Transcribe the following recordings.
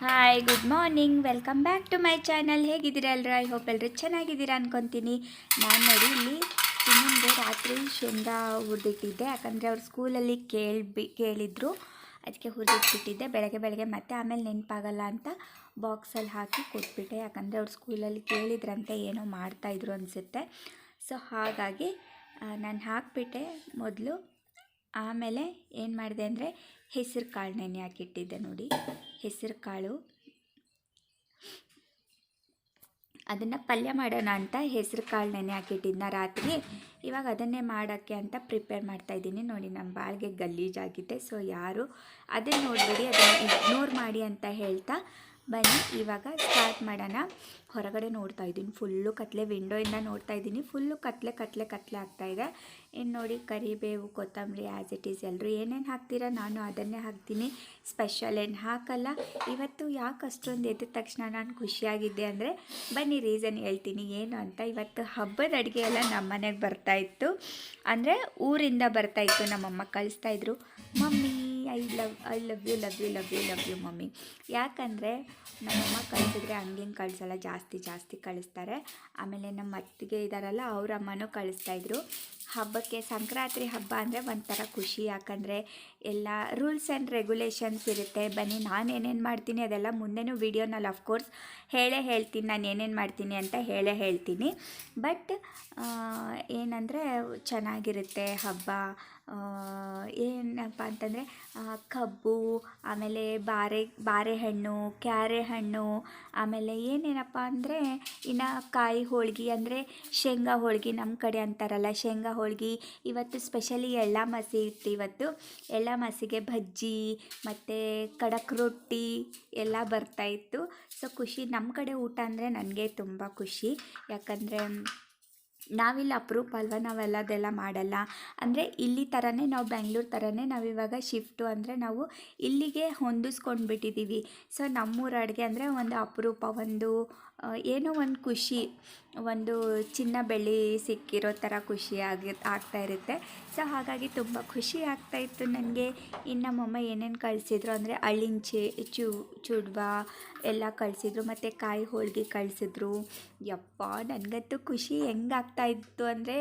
Hi, good morning. Welcome back to my channel. ಹೇಗಿದ್ದೀರಾ ಎಲ್ಲರೂ? I hope ಎಲ್ಲರೂ ಚೆನ್ನಾಗಿದ್ದೀರಾ ಅನ್ಕೊತೀನಿ. ನಾನು ನೋಡಿ ಇಲ್ಲಿ ಚಿನ್ನಂಗೆ ರಾತ್ರಿ ಶೇಂಗಾ ಹುರಿದಿಟ್ಟಿದ್ದೆ. ಯಾಕಂದರೆ ಅವ್ರು ಸ್ಕೂಲಲ್ಲಿ ಕೇಳಿದ್ರು, ಅದಕ್ಕೆ ಹುರಿದಿಟ್ಬಿಟ್ಟಿದ್ದೆ. ಬೆಳಗ್ಗೆ ಮತ್ತೆ ಆಮೇಲೆ ನೆನಪಾಗಲ್ಲ ಅಂತ ಬಾಕ್ಸಲ್ಲಿ ಹಾಕಿ ಕೊಟ್ಬಿಟ್ಟೆ. ಯಾಕಂದರೆ ಅವ್ರು ಸ್ಕೂಲಲ್ಲಿ ಕೇಳಿದ್ರಂತೆ, ಏನೋ ಮಾಡ್ತಾಯಿದ್ರು ಅನಿಸುತ್ತೆ. ಸೊ ಹಾಗಾಗಿ ನಾನು ಹಾಕಿಬಿಟ್ಟೆ ಮೊದಲು. ಆಮೇಲೆ ಏನು ಮಾಡಿದೆ ಅಂದರೆ ಹೆಸರು ಕಾಳು ನೆನೆ ಹಾಕಿಟ್ಟಿದ್ದೆ. ನೋಡಿ, ಹೆಸರು ಕಾಳು ಅದನ್ನು ಪಲ್ಯ ಮಾಡೋಣ ಅಂತ ಹೆಸರು ಕಾಳು ನೆನೆ ಹಾಕಿಟ್ಟಿದ್ನ ರಾತ್ರಿ. ಇವಾಗ ಅದನ್ನೇ ಮಾಡೋಕ್ಕೆ ಅಂತ ಪ್ರಿಪೇರ್ ಮಾಡ್ತಾಯಿದ್ದೀನಿ. ನೋಡಿ, ನಮ್ಮ ಬಾಳಿಗೆ ಗಲೀಜಾಗಿದೆ. ಸೊ ಯಾರು ಅದನ್ನು ನೋಡಬೇಡಿ, ಅದನ್ನು ಇಗ್ನೋರ್ ಮಾಡಿ ಅಂತ ಹೇಳ್ತಾ ಬನ್ನಿ ಇವಾಗ ಸ್ಟಾರ್ಟ್ ಮಾಡೋಣ. ಹೊರಗಡೆ ನೋಡ್ತಾ ಇದ್ದೀನಿ, ಫುಲ್ಲು ಕತ್ಲೆ. ವಿಂಡೋಯಿಂದ ನೋಡ್ತಾ ಇದ್ದೀನಿ, ಫುಲ್ಲು ಕತ್ಲೆ ಆಗ್ತಾಯಿದೆ. ಇನ್ನು ನೋಡಿ, ಕರಿಬೇವು, ಕೊತ್ತಂಬರಿ, ಆ್ಯಸ್ ಇಟ್ ಈಸ್ ಎಲ್ಲರೂ ಏನೇನು ಹಾಕ್ತೀರಾ ನಾನು ಅದನ್ನೇ ಹಾಕ್ತೀನಿ. ಸ್ಪೆಷಲ್ ಏನು ಹಾಕಲ್ಲ. ಇವತ್ತು ಯಾಕೆ ಅಷ್ಟೊಂದು ಎದ್ದ ತಕ್ಷಣ ನಾನು ಖುಷಿಯಾಗಿದ್ದೆ ಅಂದರೆ ಬನ್ನಿ ರೀಸನ್ ಹೇಳ್ತೀನಿ ಏನು ಅಂತ. ಇವತ್ತು ಹಬ್ಬದ ಅಡುಗೆ ಎಲ್ಲ ನಮ್ಮ ಮನೆಗೆ ಬರ್ತಾಯಿತ್ತು. ಅಂದರೆ ಊರಿಂದ ಬರ್ತಾಯಿತ್ತು. ನಮ್ಮಮ್ಮ ಕಳಿಸ್ತಾಯಿದ್ರು, mummy I love you mummy. ಯಾಕಂದರೆ ನಮ್ಮಮ್ಮ ಕಳಿಸಿದ್ರೆ ಹಂಗೇನು ಕಳಿಸಲ್ಲ, ಜಾಸ್ತಿ ಕಳಿಸ್ತಾರೆ. ಆಮೇಲೆ ನಮ್ಮ ಅತ್ತಿಗೆ ಇದ್ದಾರಲ್ಲ, ಅವ್ರ ಅಮ್ಮನೂ ಕಳಿಸ್ತಾಯಿದ್ರು. ಹಬ್ಬಕ್ಕೆ ಸಂಕ್ರಾಂತಿ ಹಬ್ಬ ಅಂದರೆ ಒಂಥರ ಖುಷಿ. ಯಾಕಂದರೆ ಎಲ್ಲ ರೂಲ್ಸ್ ಆ್ಯಂಡ್ ರೆಗ್ಯುಲೇಷನ್ಸ್ ಇರುತ್ತೆ. ಬನ್ನಿ ನಾನು ಏನೇನು ಮಾಡ್ತೀನಿ ಅದೆಲ್ಲ ಮುಂದೆನೂ ವೀಡಿಯೋನಲ್ಲಿ ಅಫ್ಕೋರ್ಸ್ ಹೇಳ್ತೀನಿ. ನಾನು ಏನೇನು ಮಾಡ್ತೀನಿ ಅಂತ ಹೇಳ್ತೀನಿ. ಬಟ್ ಏನಂದರೆ ಚೆನ್ನಾಗಿರುತ್ತೆ ಹಬ್ಬ. ಏನಪ್ಪ ಅಂತಂದರೆ ಕಬ್ಬು, ಆಮೇಲೆ ಬಾರೆಹಣ್ಣು, ಕ್ಯಾರೆ ಹಣ್ಣು, ಆಮೇಲೆ ಏನೇನಪ್ಪ ಅಂದರೆ ಇನ್ನು ಕಾಯಿ ಹೋಳ್ಗೆ ಅಂದರೆ ಶೇಂಗಾ ಹೋಳ್ಗೆ ನಮ್ಮ ಕಡೆ ಅಂತಾರಲ್ಲ, ಶೇಂಗಾ ಹೋಳ್ಗೆ. ಇವತ್ತು ಸ್ಪೆಷಲಿ ಎಳ್ಳ ಮಸಿ ಇತ್ತು. ಇವತ್ತು ಎಳ್ಳ ಮಸಿಗೆ ಬಜ್ಜಿ ಮತ್ತು ಕಡಕ್ ರೊಟ್ಟಿ ಎಲ್ಲ ಬರ್ತಾಯಿತ್ತು. ಸೊ ಖುಷಿ. ನಮ್ಮ ಕಡೆ ಊಟ ಅಂದರೆ ನನಗೆ ತುಂಬ ಖುಷಿ. ಯಾಕಂದರೆ ನಾವಿಲ್ಲಿ ಅಪರೂಪ ಅಲ್ವ, ನಾವೆಲ್ಲದೆಲ್ಲ ಮಾಡಲ್ಲ. ಅಂದರೆ ಇಲ್ಲಿ ಥರನೇ ನಾವು ಬೆಂಗಳೂರು ಥರನೇ ನಾವಿವಾಗ ಶಿಫ್ಟು. ಅಂದರೆ ನಾವು ಇಲ್ಲಿಗೆ ಹೊಂದಿಸ್ಕೊಂಡು ಬಿಟ್ಟಿದ್ದೀವಿ. ಸೊ ನಮ್ಮೂರ ಅಡುಗೆ ಅಂದರೆ ಒಂದು ಅಪರೂಪ, ಒಂದು ಏನೋ ಒಂದು ಖುಷಿ, ಒಂದು ಚಿನ್ನ ಬೆಳ್ಳಿ ಸಿಕ್ಕಿರೋ ಥರ ಆಗ್ತಾಯಿರುತ್ತೆ. ಸೊ ಹಾಗಾಗಿ ತುಂಬ ಖುಷಿ ಆಗ್ತಾಯಿತ್ತು ನನಗೆ. ಇನ್ನು ನಮ್ಮಮ್ಮ ಏನೇನು ಕಳಿಸಿದ್ರು ಅಂದರೆ ಅಳಿಂಚೆ, ಚೂಡ್ವ ಎಲ್ಲ ಕಳಿಸಿದ್ರು, ಮತ್ತು ಕಾಯಿ ಹೋಳ್ಗೆ ಕಳಿಸಿದ್ರು. ಯಪ್ಪ, ನನಗಂತೂ ಖುಷಿ ಹೆಂಗಾಗ್ತಾಯಿತ್ತು ಅಂದರೆ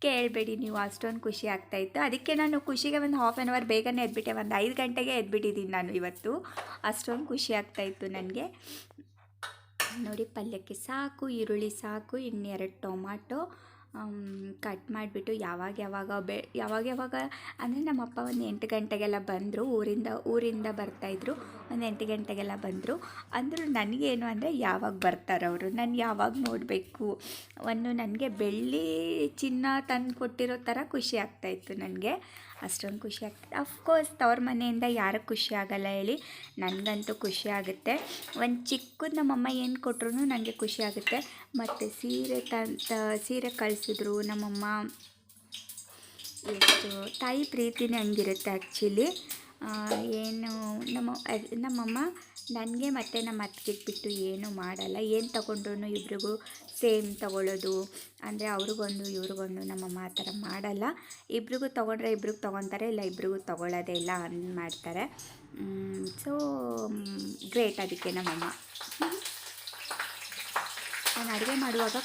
ಕೇಳಬೇಡಿ ನೀವು, ಅಷ್ಟೊಂದು ಖುಷಿ ಆಗ್ತಾಯಿತ್ತು. ಅದಕ್ಕೆ ನಾನು ಖುಷಿಗೆ ಒಂದು ಹಾಫ್ ಆನ್ ಅವರ್ ಬೇಗನೆ ಎದ್ಬಿಟ್ಟೆ. ಒಂದು 5 ಗಂಟೆಗೆ ಎದ್ಬಿಟ್ಟಿದ್ದೀನಿ ನಾನು ಇವತ್ತು. ಅಷ್ಟೊಂದು ಖುಷಿ ಆಗ್ತಾಯಿತ್ತು ನನಗೆ. ನೋಡಿ, ಪಲ್ಯಕ್ಕೆ ಸಾಕು ಈರುಳ್ಳಿ ಸಾಕು, ಇನ್ನು 2 ಟೊಮಾಟೊ ಕಟ್ ಮಾಡಿಬಿಟ್ಟು ಯಾವಾಗ ಅಂದರೆ ನಮ್ಮಪ್ಪ ಒಂದು 8 ಗಂಟೆಗೆಲ್ಲ ಬಂದರು. ಊರಿಂದ ಬರ್ತಾಯಿದ್ರು. ಒಂದು 8 ಗಂಟೆಗೆಲ್ಲ ಬಂದರು. ಅಂದರೂ ನನಗೇನು ಅಂದರೆ ಯಾವಾಗ ಬರ್ತಾರವರು, ನಾನು ಯಾವಾಗ ನೋಡಬೇಕು. ನನಗೆ ಬೆಳ್ಳಿ ಚಿನ್ನ ತಂದು ಕೊಟ್ಟಿರೋ ಥರ ಖುಷಿ ಆಗ್ತಾಯಿತ್ತು ನನಗೆ. ಅಷ್ಟೊಂದು ಖುಷಿ ಆಗ್ತದೆ. ಅಫ್ಕೋರ್ಸ್ ತವ್ರ ಮನೆಯಿಂದ ಯಾರಿಗೆ ಖುಷಿ ಆಗಲ್ಲ ಹೇಳಿ? ನನಗಂತೂ ಖುಷಿ ಆಗುತ್ತೆ. ಒಂದು ಚಿಕ್ಕದು ನಮ್ಮಮ್ಮ ಏನು ಕೊಟ್ಟರು ನನಗೆ ಖುಷಿ ಆಗುತ್ತೆ. ಮತ್ತು ಸೀರೆ ಕಳಿಸಿದ್ರು ನಮ್ಮಮ್ಮ. ಎಷ್ಟು ತಾಯಿ ಪ್ರೀತಿನೇ ಹಂಗಿರುತ್ತೆ ಆ್ಯಕ್ಚುಲಿ. ಏನು ನಮ್ಮಮ್ಮ ನನಗೆ ಮತ್ತು ನಮ್ಮ ಅತ್ತಿಗೆಗೆ ಬಿಟ್ಟು ಏನೂ ಮಾಡಲ್ಲ. ಏನು ತೊಗೊಂಡ್ರು ಇಬ್ರಿಗೂ ಸೇಮ್ ತೊಗೊಳ್ಳೋದು. ಅಂದರೆ ಅವ್ರಿಗೊಂದು ಇವ್ರಿಗೊಂದು. ನಮ್ಮಮ್ಮ ಆ ಥರ ಮಾಡಲ್ಲ. ಇಬ್ರಿಗೂ ತೊಗೊಂಡ್ರೆ ಇಬ್ರಿಗೂ ತೊಗೊತಾರೆ, ಇಲ್ಲ ಇಬ್ರಿಗೂ ತೊಗೊಳ್ಳೋದೇ ಇಲ್ಲ ಮಾಡ್ತಾರೆ. ಸೊ ಗ್ರೇಟ್ ಅದಕ್ಕೆ ನಮ್ಮಮ್ಮ. ನಾನು ಅಡುಗೆ ಮಾಡುವಾಗ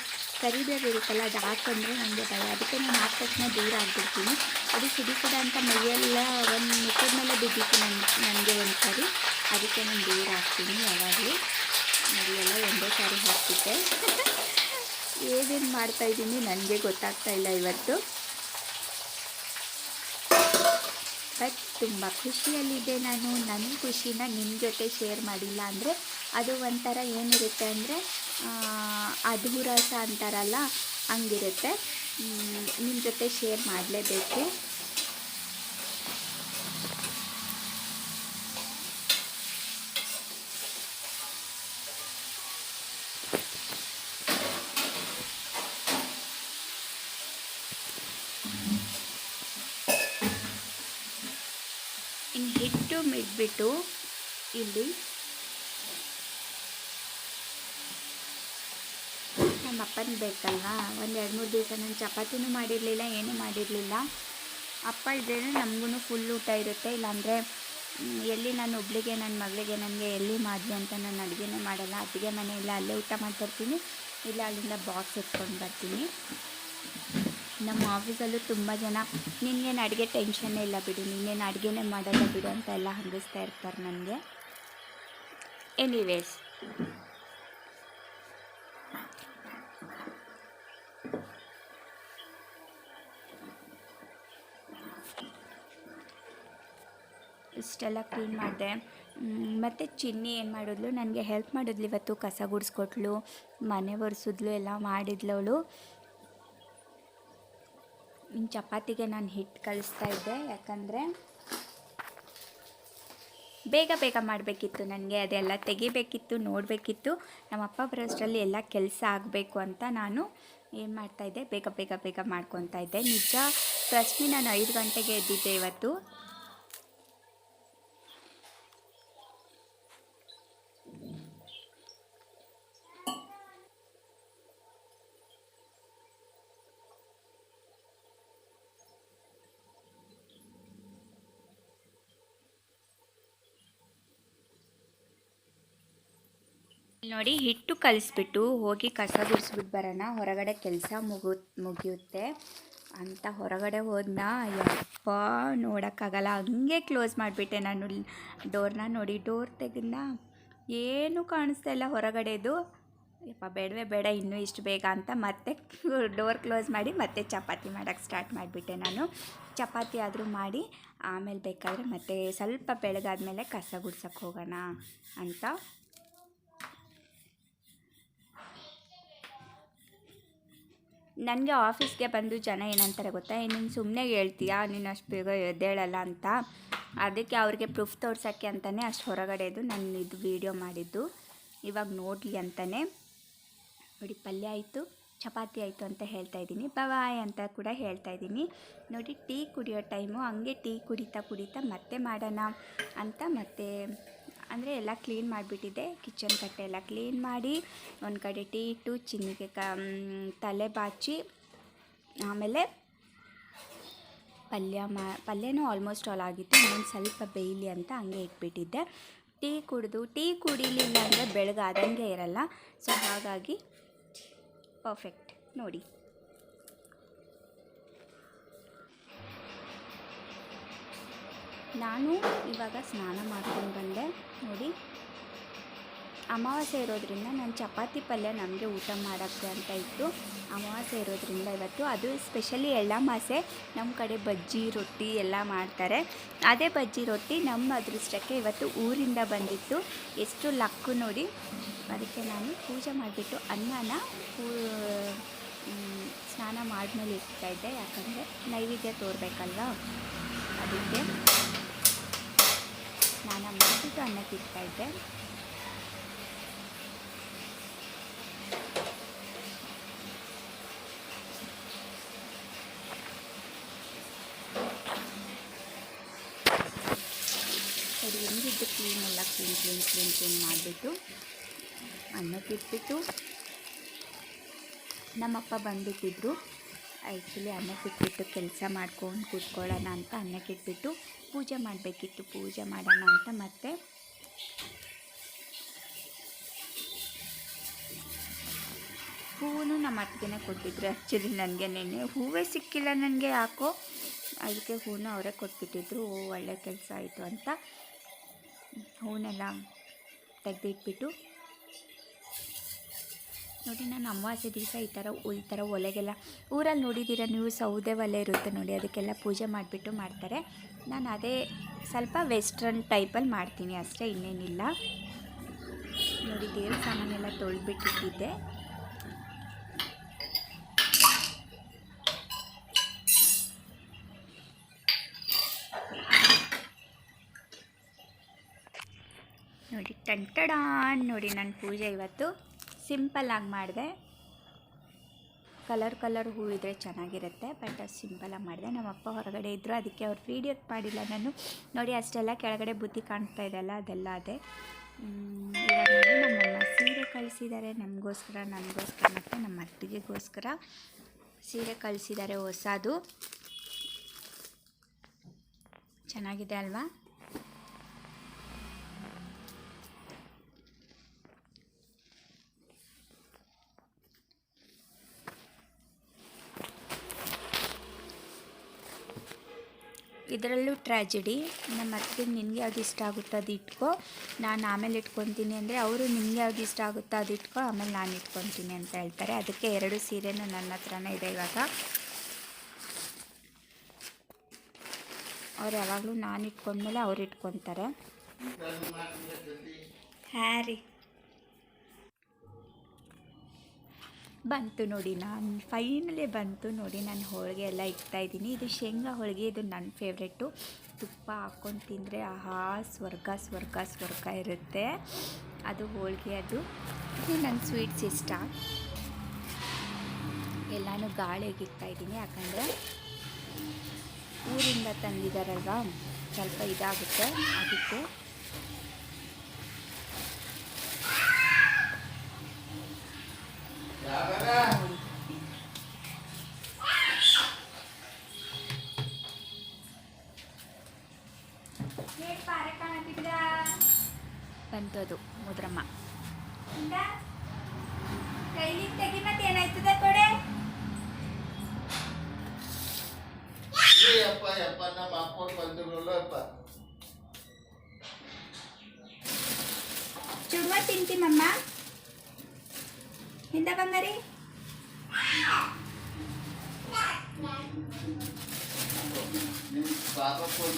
ಕರಿಬೇವು ಇರುತ್ತಲ್ಲ, ಅದು ಹಾಕಂದರೆ ನನಗೆ ಭಯ. ಅದಕ್ಕೆ ನಾನು ಹಾಕಿದ ತಕ್ಷಣ ದೂರ ಆಗಿಬಿಡ್ತೀನಿ. ಅದು ಸಿಡಿಸಿದ ಅಂತ ಮೈಯೆಲ್ಲ ಒಂದು ಮುಖದ ಮೇಲೆ ಬಿದ್ದಿತ್ತು ನನಗೆ ಒಂದು ಸಾರಿ. ಅದಕ್ಕೆ ನಾನು ದೂರ ಹಾಕ್ತೀನಿ ಯಾವಾಗಲೂ. ಅದು ಎಲ್ಲ ಒಂದೇ ಸಾರಿ ಹಾಕ್ತಿದ್ದೆ. ಏನೇನು ಮಾಡ್ತಾಯಿದ್ದೀನಿ ನನಗೆ ಗೊತ್ತಾಗ್ತಾ ಇಲ್ಲ ಇವತ್ತು. ಬಟ್ ತುಂಬ ಖುಷಿಯಲ್ಲಿದ್ದೆ ನಾನು. ನನ್ನ ಖುಷಿನ ನಿಮ್ಮ ಜೊತೆ ಶೇರ್ ಮಾಡಿಲ್ಲ ಅಂದರೆ ಅದು ಒಂಥರ ಏನಿರುತ್ತೆ ಅಂದರೆ ಅಧೂರಸ ಅಂತಾರಲ್ಲ, ಹಂಗಿರುತ್ತೆ. ನಿಮ್ಮ ಜೊತೆ ಶೇರ್ ಮಾಡಲೇಬೇಕು. ಇನ್ನು ಹಿಟ್ಟು ಮಿಡ್ಬಿಟ್ಟು ಇಲ್ಲಿ ನಮ್ಮ ಅಪ್ಪನ ಬೇಕಲ್ವಾ. ಒಂದು 2-3 ದಿವಸ ನಾನು ಚಪಾತಿನೂ ಮಾಡಿರಲಿಲ್ಲ, ಏನೂ ಮಾಡಿರಲಿಲ್ಲ. ಅಪ್ಪ ಇದ್ದರೆ ನಮಗೂ ಫುಲ್ ಊಟ ಇರುತ್ತೆ. ಇಲ್ಲಾಂದರೆ ಎಲ್ಲಿ ನಾನು ಒಬ್ಳಿಗೆ ನನ್ನ ಮಗಳಿಗೆ ನನಗೆ ಎಲ್ಲಿ ಮಾಡಿದೆ ಅಂತ ನಾನು ಅಡುಗೆನೇ ಮಾಡಲ್ಲ. ಅಡುಗೆ ಮನೆ ಇಲ್ಲ, ಅಲ್ಲೇ ಊಟ ಮಾಡ್ತಿರ್ತೀನಿ, ಇಲ್ಲ ಅಲ್ಲಿಂದ ಬಾಕ್ಸ್ ಎತ್ಕೊಂಡು ಬರ್ತೀನಿ. ನಮ್ಮ ಆಫೀಸಲ್ಲೂ ತುಂಬ ಜನ ನಿನಗೇನು ಅಡುಗೆ ಟೆನ್ಷನ್ನೇ ಇಲ್ಲ ಬಿಡು, ನೀನೇನು ಅಡುಗೆನೇ ಮಾಡಲ್ಲ ಬಿಡು ಅಂತ ಎಲ್ಲ ಹಂಗಿಸ್ತಾ ಇರ್ತಾರೆ ನನಗೆ. ಎನಿವೇಸ್, ಇಷ್ಟೆಲ್ಲ ಕ್ಲೀನ್ ಮಾಡಿದೆ. ಮತ್ತು ಚಿನ್ನಿ ಏನು ಮಾಡಿದ್ಲು, ನನಗೆ ಹೆಲ್ಪ್ ಮಾಡಿದ್ಲು ಇವತ್ತು. ಕಸ ಗುಡಿಸ್ಕೊಟ್ಲು, ಮನೆ ಒರೆಸಿದ್ಲು, ಎಲ್ಲ ಮಾಡಿದ್ಲು ಅವಳು. ಇನ್ನು ಚಪಾತಿಗೆ ನಾನು ಹಿಟ್ಟು ಕಲಿಸ್ತಾ ಇದ್ದೆ, ಯಾಕಂದರೆ ಬೇಗ ಬೇಗ ಮಾಡಬೇಕಿತ್ತು ನನಗೆ, ಅದೆಲ್ಲ ತೆಗಿಬೇಕಿತ್ತು, ನೋಡಬೇಕಿತ್ತು. ನಮ್ಮಪ್ಪ ಬರೋಷ್ಟರಲ್ಲಿ ಎಲ್ಲ ಕೆಲಸ ಆಗಬೇಕು ಅಂತ ನಾನು ಏನು ಮಾಡ್ತಾಯಿದ್ದೆ, ಬೇಗ ಬೇಗ ಬೇಗ ಮಾಡ್ಕೊತಾ ಇದ್ದೆ. ನಿಜ ಟ್ರಸ್ಟ್ ಮೀ, ನಾನು 5 ಗಂಟೆಗೆ ಎದ್ದಿದ್ದೆ ಇವತ್ತು. ನೋಡಿ, ಹಿಟ್ಟು ಕಲಿಸ್ಬಿಟ್ಟು ಹೋಗಿ ಕಸ ಗುಡಿಸ್ಬಿಟ್ಟು ಬರೋಣ, ಹೊರಗಡೆ ಕೆಲಸ ಮುಗಿಯುತ್ತೆ ಅಂತ ಹೊರಗಡೆ ಹೋದ್ನ. ಯಪ್ಪ, ನೋಡೋಕ್ಕಾಗಲ್ಲ, ಹಂಗೆ ಕ್ಲೋಸ್ ಮಾಡಿಬಿಟ್ಟೆ ನಾನು ಡೋರ್ನ. ನೋಡಿ, ಡೋರ್ ತೆಗೆದ್ನ, ಏನೂ ಕಾಣಿಸ್ತಾ ಇಲ್ಲ ಹೊರಗಡೆದು. ಯಪ್ಪ, ಬೇಡವೇ ಬೇಡ ಇನ್ನೂ ಇಷ್ಟು ಬೇಗ ಅಂತ ಮತ್ತೆ ಡೋರ್ ಕ್ಲೋಸ್ ಮಾಡಿ ಮತ್ತೆ ಚಪಾತಿ ಮಾಡೋಕ್ಕೆ ಸ್ಟಾರ್ಟ್ ಮಾಡಿಬಿಟ್ಟೆ ನಾನು. ಚಪಾತಿ ಆದರೂ ಮಾಡಿ ಆಮೇಲೆ ಬೇಕಾದರೆ ಮತ್ತೆ ಸ್ವಲ್ಪ ಬೆಳಗಾದ್ಮೇಲೆ ಕಸ ಗುಡ್ಸೋಕ್ಕೆ ಹೋಗೋಣ ಅಂತ. ನನಗೆ ಆಫೀಸ್ಗೆ ಬಂದು ಜನ ಏನಂತಾರೆ ಗೊತ್ತಾ, ನೀನು ಸುಮ್ಮನೆ ಹೇಳ್ತೀಯಾ, ನೀನು ಅಷ್ಟು ಬೇಗ ಎದ್ದೇಳಲ್ಲ ಅಂತ. ಅದಕ್ಕೆ ಅವ್ರಿಗೆ ಪ್ರೂಫ್ ತೋರ್ಸೋಕ್ಕೆ ಅಂತಲೇ ಅಷ್ಟು ಹೊರಗಡೆದು ನಾನು ಇದು ವೀಡಿಯೋ ಮಾಡಿದ್ದು, ಇವಾಗ ನೋಡಲಿ ಅಂತಲೇ. ನೋಡಿ, ಪಲ್ಯ ಆಯಿತು, ಚಪಾತಿ ಆಯಿತು ಅಂತ ಹೇಳ್ತಾ ಇದ್ದೀನಿ, ಬಾಯ್ ಅಂತ ಕೂಡ ಹೇಳ್ತಾ ಇದ್ದೀನಿ. ನೋಡಿ, ಟೀ ಕುಡಿಯೋ ಟೈಮು, ಹಂಗೆ ಟೀ ಕುಡಿತಾ ಮತ್ತೆ ಮಾಡೋಣ ಅಂತ ಮತ್ತೆ ಅಂದರೆ ಎಲ್ಲ ಕ್ಲೀನ್ ಮಾಡಿಬಿಟ್ಟಿದ್ದೆ. ಕಿಚನ್ ಕಟ್ಟೆ ಎಲ್ಲ ಕ್ಲೀನ್ ಮಾಡಿ ಒಂದು ಕಡೆ ಟೀ ಇಟ್ಟು ಚಿನ್ನಿಗೆ ತಲೆ ಬಾಚಿ, ಆಮೇಲೆ ಪಲ್ಯನೂ ಆಲ್ಮೋಸ್ಟ್ ಆಲ್ ಆಗಿತ್ತು, ಇನ್ನೊಂದು ಸ್ವಲ್ಪ ಬೇಯಲಿ ಅಂತ ಹಂಗೆ ಇಟ್ಬಿಟ್ಟಿದ್ದೆ. ಟೀ ಕುಡಿಲಿಲ್ಲ ಅಂದರೆ ಬೆಳಗಾದಂಗೆ ಇರಲ್ಲ. ಸೊ ಹಾಗಾಗಿ ಪರ್ಫೆಕ್ಟ್. ನೋಡಿ, ನಾನು ಇವಾಗ ಸ್ನಾನ ಮಾಡ್ಕೊಂಡು ಬಂದೆ. ನೋಡಿ, ಅಮಾವಾಸ್ಯೆ ಇರೋದ್ರಿಂದ ನಾನು ಚಪಾತಿ ಪಲ್ಯ ನಮಗೆ ಊಟ ಮಾಡೋಕ್ಕೆ ಅಂತ ಇತ್ತು. ಅಮಾವಾಸ್ಯೆ ಇರೋದ್ರಿಂದ ಇವತ್ತು, ಅದು ಸ್ಪೆಷಲಿ ಎಳ್ಳಮಾಸೆ ನಮ್ಮ ಕಡೆ ಬಜ್ಜಿ ರೊಟ್ಟಿ ಎಲ್ಲ ಮಾಡ್ತಾರೆ. ಅದೇ ಬಜ್ಜಿ ರೊಟ್ಟಿ ನಮ್ಮ ಅದೃಷ್ಟಕ್ಕೆ ಇವತ್ತು ಊರಿಂದ ಬಂದಿತ್ತು. ಎಷ್ಟು ಲಕ್ಕು ನೋಡಿ. ಅದಕ್ಕೆ ನಾನು ಪೂಜೆ ಮಾಡಿಬಿಟ್ಟು ಅನ್ನನ ಸ್ನಾನ ಮಾಡಿದ್ಮೇಲೆ ಇಡ್ತಾಯಿದ್ದೆ, ಯಾಕಂದರೆ ನೈವೇದ್ಯ ತೋರಬೇಕಲ್ವ. ಅದಕ್ಕೆ ಸ್ನಾನ ಮಾಡಿಬಿಟ್ಟು ಅನ್ನಕ್ಕೆ ಇಡ್ತಾಯಿದ್ದೆ. ಸರಿ, ಹೆಂಗಿದ್ದು ಕ್ಲೀನೆಲ್ಲ ಕ್ಲೀನ್ ಮಾಡಿಬಿಟ್ಟು ಅನ್ನಕ್ಕೆ ಇಟ್ಬಿಟ್ಟು, ನಮ್ಮಪ್ಪ ಬಂದುಬಿಟ್ಟಿದ್ರು. ಆ್ಯಕ್ಚುಲಿ ಅನ್ನಕ್ಕೆ ಇಟ್ಬಿಟ್ಟು ಕೆಲಸ ಮಾಡ್ಕೊಂಡು ಕೂತ್ಕೊಳ್ಳೋಣ ಅಂತ ಅನ್ನಕ್ಕೆ ಇಟ್ಬಿಟ್ಟು ಪೂಜೆ ಮಾಡಬೇಕಿತ್ತು, ಪೂಜೆ ಮಾಡೋಣ ಅಂತ. ಮತ್ತೆ ಹೂವು ನಮ್ಮ ಅತ್ತಿಗೆನೇ ಕೊಟ್ಟಿದ್ರು. ಆ್ಯಕ್ಚುಲಿ ನನಗೆ ನೆನ್ನೆ ಹೂವೇ ಸಿಕ್ಕಿಲ್ಲ ನನಗೆ, ಯಾಕೋ. ಅದಕ್ಕೆ ಹೂವನ್ನ ಅವರೇ ಕೊಟ್ಬಿಟ್ಟಿದ್ರು. ಒಳ್ಳೆ ಕೆಲಸ ಆಯಿತು ಅಂತ ಹೂವನ್ನೆಲ್ಲ ತೆಗೆದಿಟ್ಬಿಟ್ಟು, ನೋಡಿ, ನಾನು ಅಮಾವಾಸ್ಯೆ ದಿವಸ ಈ ಥರ ಒಲೆಗೆಲ್ಲ, ಊರಲ್ಲಿ ನೋಡಿದ್ದೀರ ನೀವು, ಸೌದೆ ಒಲೆ ಇರುತ್ತೆ ನೋಡಿ, ಅದಕ್ಕೆಲ್ಲ ಪೂಜೆ ಮಾಡಿಬಿಟ್ಟು ಮಾಡ್ತಾರೆ. ನಾನು ಅದೇ ಸ್ವಲ್ಪ ವೆಸ್ಟ್ರನ್ ಟೈಪಲ್ಲಿ ಮಾಡ್ತೀನಿ ಅಷ್ಟೇ, ಇನ್ನೇನಿಲ್ಲ. ನೋಡಿ, ದೇವ್ರ ಸಾಮಾನೆಲ್ಲ ತೊಳೆದ್ಬಿಟ್ಟಿದ್ದೆ. ನೋಡಿ, ಟಂಟಡಾನ್. ನೋಡಿ, ನನ್ನ ಪೂಜೆ ಇವತ್ತು ಸಿಂಪಲ್ಲಾಗಿ ಮಾಡಿದೆ. ಕಲರ್ ಹೂ ಇದ್ದರೆ ಚೆನ್ನಾಗಿರುತ್ತೆ, ಬಟ್ ಅದು ಸಿಂಪಲಾಗಿ ಮಾಡಿದೆ. ನಮ್ಮಪ್ಪ ಹೊರಗಡೆ ಇದ್ದರು, ಅದಕ್ಕೆ ಅವ್ರು ವೀಡಿಯೋ ಮಾಡಿಲ್ಲ ನಾನು. ನೋಡಿ, ಅಷ್ಟೆಲ್ಲ ಕೆಳಗಡೆ ಬುತ್ತಿ ಕಾಣ್ತಾ ಇದೆಯಲ್ಲ, ಅದೆಲ್ಲ ಅದೇ. ಇವಾಗ ನೋಡಿ, ನಮ್ಮಮ್ಮ ಸೀರೆ ಕಳಿಸಿದ್ದಾರೆ ನನಗೋಸ್ಕರ ಮತ್ತು ನಮ್ಮ ಅತ್ತಿಗೆಗೋಸ್ಕರ ಸೀರೆ ಕಳಿಸಿದ್ದಾರೆ ಹೊಸದು. ಚೆನ್ನಾಗಿದೆ ಅಲ್ವಾ? ಇದರಲ್ಲೂ ಟ್ರ್ಯಾಜಿಡಿ. ನಮ್ಮ ಅತ್ತೆ ನಿನಗೆ ಯಾವ್ದು ಇಷ್ಟ ಆಗುತ್ತೋ ಅದು ಇಟ್ಕೋ, ನಾನು ಆಮೇಲೆ ಇಟ್ಕೊತೀನಿ ಅಂದರೆ ಅವರು ನಿನಗೆ ಯಾವ್ದು ಇಷ್ಟ ಆಗುತ್ತೋ ಅದು ಇಟ್ಕೋ, ಆಮೇಲೆ ನಾನು ಇಟ್ಕೊತೀನಿ ಅಂತ ಹೇಳ್ತಾರೆ. ಅದಕ್ಕೆ 2 ಸೀರೆನೂ ನನ್ನ ಹತ್ರನೇ ಇದೆ ಇವಾಗ. ಅವ್ರು ಯಾವಾಗಲೂ ನಾನು ಇಟ್ಕೊಂಡ್ಮೇಲೆ ಅವ್ರು ಇಟ್ಕೊತಾರೆ. ಹ್ಯಾರಿ ಬಂತು ನೋಡಿ, ಫೈನಲಿ ಬಂತು ನೋಡಿ. ನಾನು ಹೋಳಿಗೆ ಎಲ್ಲ ಇಡ್ತಾಯಿದ್ದೀನಿ. ಇದು ಶೇಂಗಾ ಹೋಳಿಗೆ, ಇದು ನನ್ನ ಫೇವ್ರೆಟ್ಟು. ತುಪ್ಪ ಹಾಕ್ಕೊಂಡು ತಿಂದರೆ ಆಹಾ ಸ್ವರ್ಗ ಸ್ವರ್ಗ ಸ್ವರ್ಗ ಇರುತ್ತೆ. ಅದು ಹೋಳಿಗೆ, ಅದು ನನ್ನ ಸ್ವೀಟ್ಸ್ ಇಷ್ಟ. ಎಲ್ಲನೂ ಗಾಳಿಗೆ ಇಡ್ತಾಯಿದ್ದೀನಿ, ಯಾಕಂದರೆ ಊರಿಂದ ತಂದಿದ್ದಾರಲ್ವ, ಸ್ವಲ್ಪ ಇದಾಗುತ್ತೆ ಅದಕ್ಕೆ. ಬಂತದು ಮುದ್ರಮ್ಮ ಕೈಲಿ ತೆಗಿ, ಮತ್ತೆ ಏನಾಯ್ತದ ಕೊಡೆ. ಚುಮ್ಮ ತಿಂತೀಮಮ್ಮ ಹಿಂದ ಬಂಗಾರಿ. ಪಾಪ ಫೋನ್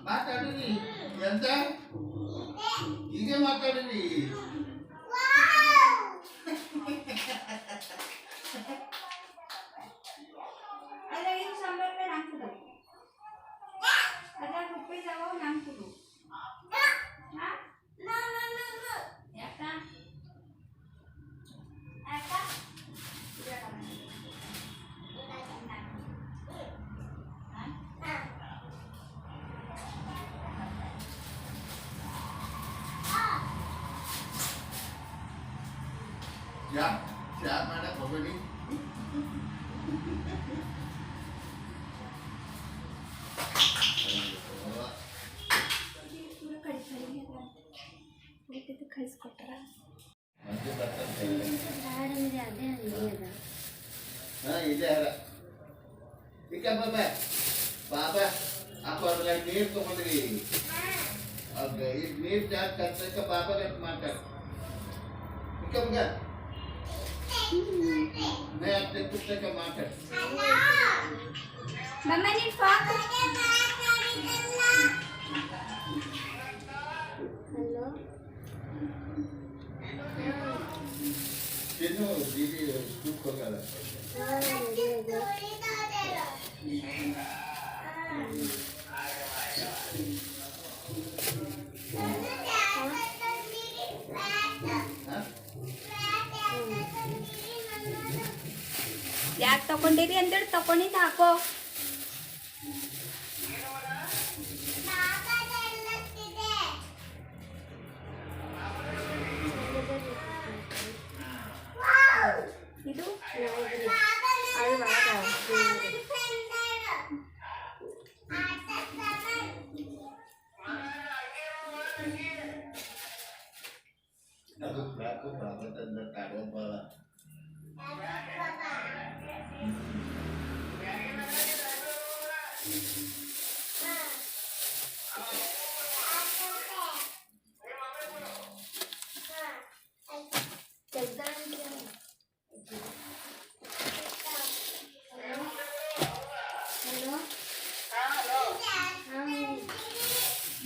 ಮಾತಾಡಿರಿ ಎಂತ ಹೀಗೆ ಮಾತಾಡಿರಿ. ಚಾ ಮಾಡಕ್ ಹೋಗಬೇಡಿ. ಕಳಿಸ್ಕೊಟ್ಟಾರ ಇದೆ ಈಗ ಬಾಬಾ ಅಪ್ಪ ನೀರು ತಗೊಂಡ್ರಿ. ಈಗ ನೀರು ಜಾಸ್ತಿ ಕರ್ತಕ್ಕ ಬಾಬಾ ಗಟ್ಟು ಮಾಡ್ತಾರೆ. ಈಗ मैं अपने कुत्ते का माँ कर मम्मा ने फोन हेलो किन्हों दीदी कुछ हो गया ಯಾಕೆ ತಗೊಂಡಿರಿ ಅಂತೇಳಿ ತಗೊಂಡಿದ್ದು ಹಾಕೋ. ಇದು ಅದು ಪ್ರಾಕು ಭಾಗದಿಂದ ಕಾಡುವ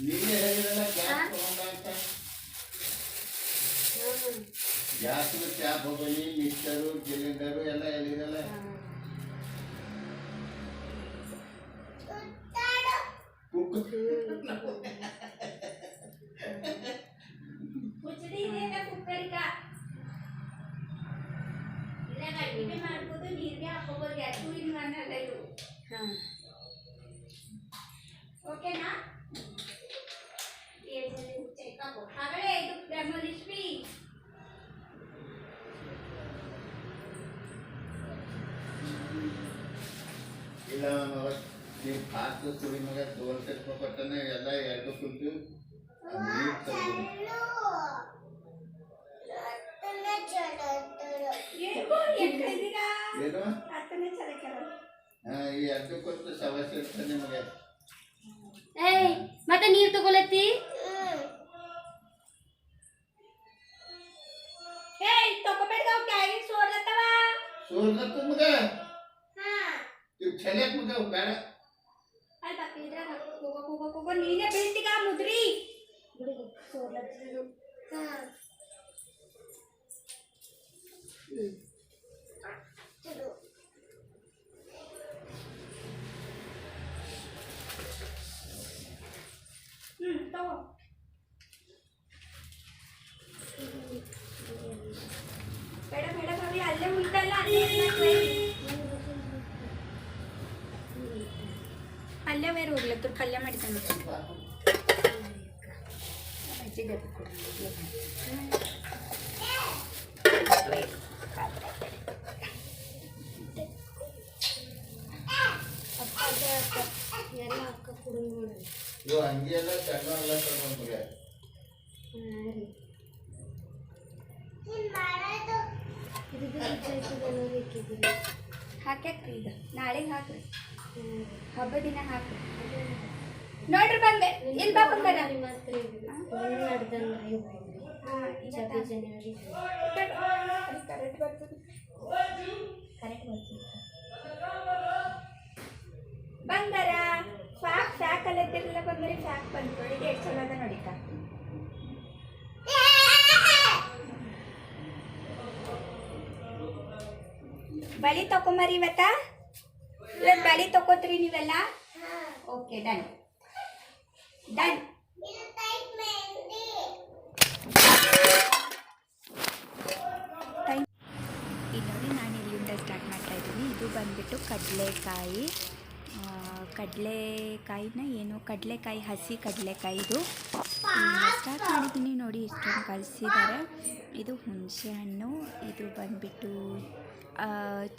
ನೀನೇ ಹೇಳಿರಲ್ಲ ಗ್ಯಾಸ್ ತಗೊಂಡ ಗ್ಯಾಸ್ ಟ್ಯಾಪ್ ಹೋಗಿ ಮಿಕ್ಸರು ಸಿಲಿಂಡರು ಎಲ್ಲ ಹೇಳಿರಲ್ಲ. ಮಾಡ್ಬೋದು, ನೀರಿಗೆ ಹಾಕೋಬೋದು, ಗ್ಯಾಸ್ ಓಕೆನಾ? ಹಾಗಾದ್ರೆ ಇದು ಡೆಮೋಲಿಸ್ಬಿ ಇಲ್ಲ ನೀವು ಫಾಸ್ಟ್ ಸುಳಿ ಮಗ ತೋರ್ಸಕ್ಕೆ ಕೊಟ್ಟನೆ ಎಲ್ಲ 2 ಕುಂತು ನೀರು ತಗೊಂಡು ಏನು ಏನು ಹತ್ತನೇ ಚಲಕ್ಕೆ ಈ ಎರಡು ಕೊಟ್ಟು ಸಮಸ್ಯೆ ಇರ್ತದೆ ನಿಮಗೆ. ಏಯ್ ಮತ್ತೆ ನೀರು ತಗೊಳತ್ತಿ. ಏಯ್ ತಗೋಬೇಡ ಕ್ಯಾರಿ ಸೋರ್ಲತ್ತವ. ಸೋರ್ಲತ್ತ ಮಗ ಇವ್ ಚಲಕ್ ಮಗ ಬೇಡ. ಅಲ್ಲಿ ಬಾಕಿ ಇದ್ರಾಗ ಹೋಗೋ ನೀನೇ ಬೀಳ್ತೀಗ ಮುದ್ರಿ. ಸೋರ್ಲತ್ತಿದ್ರು. ತಗೋ. ಬೇಡ ಬೇಡ ಭಾವಿ ಅಲ್ಲೇ ಉಳ್ದಲ್ಲ ಅಲ್ಲೇ ಬೇರೆ ಹೋಗ್ಲತ್ರ ಪಲ್ಯ ಮಾಡಿದ್ದಾನೆ. ಎಲ್ಲ ಅಕ್ಕ ಕುಡಿ ನೋಡಿ. ಇವ್ ಹಂಗೆ ಎಲ್ಲ ಸಣ್ಣ ಅಲ್ಲತ್ತ ನಮಗೆ. ಹಾಕ್ಯಾಕ್ರಿ ಈಗ ನಾಳೆಗೆ ಹಾಕ್ರಿ, ಹಬ್ಬ ದಿನ ಹಾಕ್ರಿ. ನೋಡ್ರಿ ಬಂದೆ ಇಲ್ಲಿ ಬಾ ಬಂಗಾರ. ಕರೆಕ್ಟ್ ಬರ್ತದೆ ಬಂಗಾರ. ಫ್ಯಾಕ್ ಫ್ಯಾಕ್ ಅಲ್ಲತ್ತಿರಲಿಲ್ಲ ಬಂಗಾರಿ, ಫ್ಯಾಕ್ ಬಂತು. ಈಗ ಎಷ್ಟು ಚಲೋ ಅದ ನೋಡಿಕ. ಬಳಿ ತಕೊಂಬರಿ ಇವತ್ತು ಬಳಿ ತಕೋತ್ರಿ ನೀವೆಲ್ಲ. Okay done done. ಇದು ನೋಡಿ ನಾನು ಇಲ್ಲಿಂದ ಸ್ಟಾರ್ಟ್ ಮಾಡ್ತಾ ಇದ್ದೀನಿ. ಇದು ಬಂದ್ಬಿಟ್ಟು ಕಡಲೆಕಾಯಿ ಹಸಿ ಕಡಲೆಕಾಯಿ ಇದು ಸ್ಟಾರ್ಟ್ ಮಾಡಿದ್ದೀನಿ ನೋಡಿ. ಇಷ್ಟೊಂದು ಕಳಿಸಿದ್ದಾರೆ. ಇದು ಹುಣಸೆ ಹಣ್ಣು, ಇದು ಬಂದ್ಬಿಟ್ಟು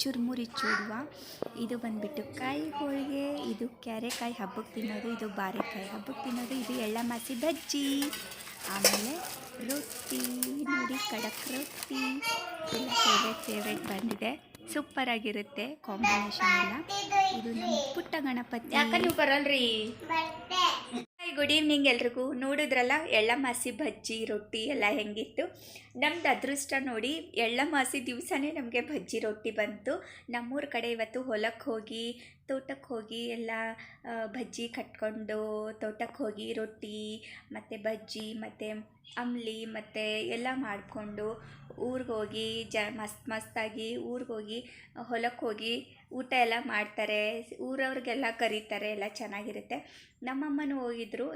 ಚುರುಮುರಿ ಚೂಡುವ, ಇದು ಬಂದ್ಬಿಟ್ಟು ಕಾಯಿ ಹೋಳಿಗೆ, ಇದು ಕ್ಯಾರೆಕಾಯಿ ಹಬ್ಬಕ್ಕೆ ತಿನ್ನೋದು, ಇದು ಬಾರೆಕಾಯಿ ಹಬ್ಬಕ್ಕೆ ತಿನ್ನೋದು, ಇದು ಎಳ್ಳಮಾಸಿ ಬಜ್ಜಿ, ಆಮೇಲೆ ರೊಟ್ಟಿ ನೋಡಿ, ಖಡಕ್ ರೊಟ್ಟಿ ಎಲ್ಲ ಫೇವ್ರೇಟ್ ಬಂದಿದೆ. ಸೂಪರಾಗಿರುತ್ತೆ ಕಾಂಬಿನೇಷನ್ ಎಲ್ಲ. ಇದು ನಮ್ಮ ಪುಟ್ಟ ಗಣಪತಿ. ಯಾಕೆ ನೀವು ಬರಲ್ರಿ? ಗುಡ್ ಈವ್ನಿಂಗ್ ಎಲ್ರಿಗೂ. ನೋಡಿದ್ರಲ್ಲ ಎಳ್ಳಮಾಸಿ ಬಜ್ಜಿ ರೊಟ್ಟಿ ಎಲ್ಲ ಹೆಂಗಿತ್ತು. ನಮ್ದು ಅದೃಷ್ಟ ನೋಡಿ, ಎಳ್ಳಮಾಸಿ ದಿವಸನೇ ನಮಗೆ ಬಜ್ಜಿ ರೊಟ್ಟಿ ಬಂತು. ನಮ್ಮೂರ ಕಡೆ ಇವತ್ತು ಹೊಲಕ್ಕೆ ಹೋಗಿ ತೋಟಕ್ಕೆ ಹೋಗಿ ಎಲ್ಲ ಬಜ್ಜಿ ಕಟ್ಕೊಂಡು ತೋಟಕ್ಕೆ ಹೋಗಿ ರೊಟ್ಟಿ ಮತ್ತು ಬಜ್ಜಿ ಮತ್ತು ಅಂಬ್ಲಿ ಮತ್ತು ಎಲ್ಲ ಮಾಡಿಕೊಂಡು ಊರಿಗೆ ಹೋಗಿ ಮಸ್ತಾಗಿ ಊರಿಗೆ ಹೋಗಿ ಹೊಲಕ್ಕೆ ಹೋಗಿ ಊಟ ಎಲ್ಲ ಮಾಡ್ತಾರೆ. ಊರವ್ರಿಗೆಲ್ಲ ಕರೀತಾರೆ, ಎಲ್ಲ ಚೆನ್ನಾಗಿರುತ್ತೆ. ನಮ್ಮಮ್ಮನೂ ಹೋಗಿದ್ರು.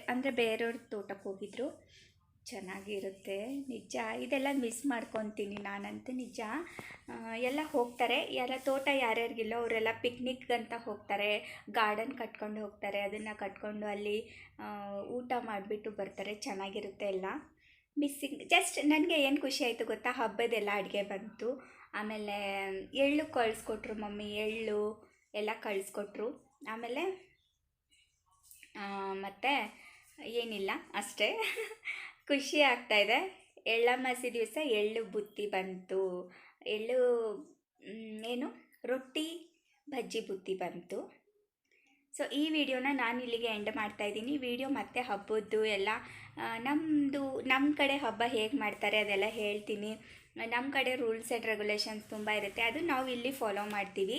ಅಂದರೆ ಬೇರೆಯವ್ರ ತೋಟಕ್ಕೆ ಹೋಗಿದ್ರು. ಚೆನ್ನಾಗಿರುತ್ತೆ ನಿಜ. ಇದೆಲ್ಲ ಮಿಸ್ ಮಾಡ್ಕೊತೀನಿ ನಾನಂತೂ ನಿಜ. ಎಲ್ಲ ಹೋಗ್ತಾರೆ, ಎಲ್ಲ ತೋಟ ಯಾರ್ಯಾರಿಗಿಲ್ಲೋ ಅವರೆಲ್ಲ ಪಿಕ್ನಿಕ್ ಅಂತ ಹೋಗ್ತಾರೆ, ಗಾರ್ಡನ್ ಕಟ್ಕೊಂಡು ಹೋಗ್ತಾರೆ. ಅದನ್ನು ಕಟ್ಕೊಂಡು ಅಲ್ಲಿ ಊಟ ಮಾಡಿಬಿಟ್ಟು ಬರ್ತಾರೆ. ಚೆನ್ನಾಗಿರುತ್ತೆ ಎಲ್ಲ. ಮಿಸ್ಸಿಂಗ್ ಜಸ್ಟ್ ನನಗೆ ಏನು ಖುಷಿ ಆಯಿತು ಗೊತ್ತಾ, ಹಬ್ಬದೆಲ್ಲ ಅಡುಗೆ ಬಂತು. ಆಮೇಲೆ ಎಳ್ಳು ಕಳಿಸ್ಕೊಟ್ರು ಮಮ್ಮಿ, ಎಳ್ಳು ಎಲ್ಲ ಕಳಿಸ್ಕೊಟ್ರು. ಆಮೇಲೆ ಮತ್ತು ಏನಿಲ್ಲ ಅಷ್ಟೇ. ಖುಷಿ ಆಗ್ತಾಯಿದೆ. ಎಳ್ಳಮಾಸಿ ದಿವಸ ಎಳ್ಳು ಬುತ್ತಿ ಬಂತು, ರೊಟ್ಟಿ ಬಜ್ಜಿ ಬುತ್ತಿ ಬಂತು. ಸೊ ಈ ವಿಡಿಯೋನ ನಾನು ಇಲ್ಲಿಗೆ ಎಂಡ್ ಮಾಡ್ತಾಯಿದ್ದೀನಿ. ವಿಡಿಯೋ ಮತ್ತೆ ಹಬ್ಬದ್ದು ಎಲ್ಲ ನಮ್ಮ ಕಡೆ ಹಬ್ಬ ಹೇಗೆ ಮಾಡ್ತಾರೆ ಅದೆಲ್ಲ ಹೇಳ್ತೀನಿ. ನಮ್ಮ ಕಡೆ ರೂಲ್ಸ್ ಆ್ಯಂಡ್ ರೆಗ್ಯುಲೇಷನ್ಸ್ ತುಂಬ ಇರುತ್ತೆ, ಅದು ನಾವು ಇಲ್ಲಿ ಫಾಲೋ ಮಾಡ್ತೀವಿ.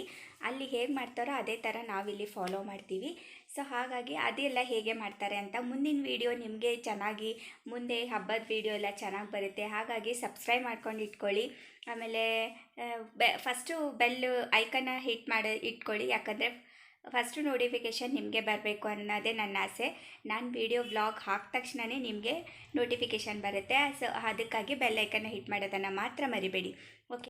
ಅಲ್ಲಿ ಹೇಗೆ ಮಾಡ್ತಾರೋ ಅದೇ ಥರ ನಾವಿಲ್ಲಿ ಫಾಲೋ ಮಾಡ್ತೀವಿ. ಸೊ ಹಾಗಾಗಿ ಅದೆಲ್ಲ ಹೇಗೆ ಮಾಡ್ತಾರೆ ಅಂತ ಮುಂದಿನ ವಿಡಿಯೋ ನಿಮಗೆ ಚೆನ್ನಾಗಿ ಮುಂದೆ ಹಬ್ಬದ ವಿಡಿಯೋ ಎಲ್ಲ ಚೆನ್ನಾಗಿ ಬರುತ್ತೆ. ಹಾಗಾಗಿ ಸಬ್ಸ್ಕ್ರೈಬ್ ಮಾಡ್ಕೊಂಡು ಇಟ್ಕೊಳ್ಳಿ. ಆಮೇಲೆ ಫಸ್ಟು ಬೆಲ್ ಐಕನ್ನ ಹಿಟ್ ಮಾಡಿ ಇಟ್ಕೊಳ್ಳಿ, ಯಾಕಂದರೆ ಫಸ್ಟು ನೋಟಿಫಿಕೇಷನ್ ನಿಮಗೆ ಬರಬೇಕು ಅನ್ನೋದೇ ನನ್ನ ಆಸೆ. ನಾನು ವಿಡಿಯೋ ಬ್ಲಾಗ್ ಹಾಕಿದ ತಕ್ಷಣವೇ ನಿಮಗೆ ನೋಟಿಫಿಕೇಷನ್ ಬರುತ್ತೆ. ಸೊ ಅದಕ್ಕಾಗಿ ಬೆಲ್ ಐಕನ್ನ ಹಿಟ್ ಮಾಡೋದನ್ನು ಮಾತ್ರ ಮರಿಬೇಡಿ.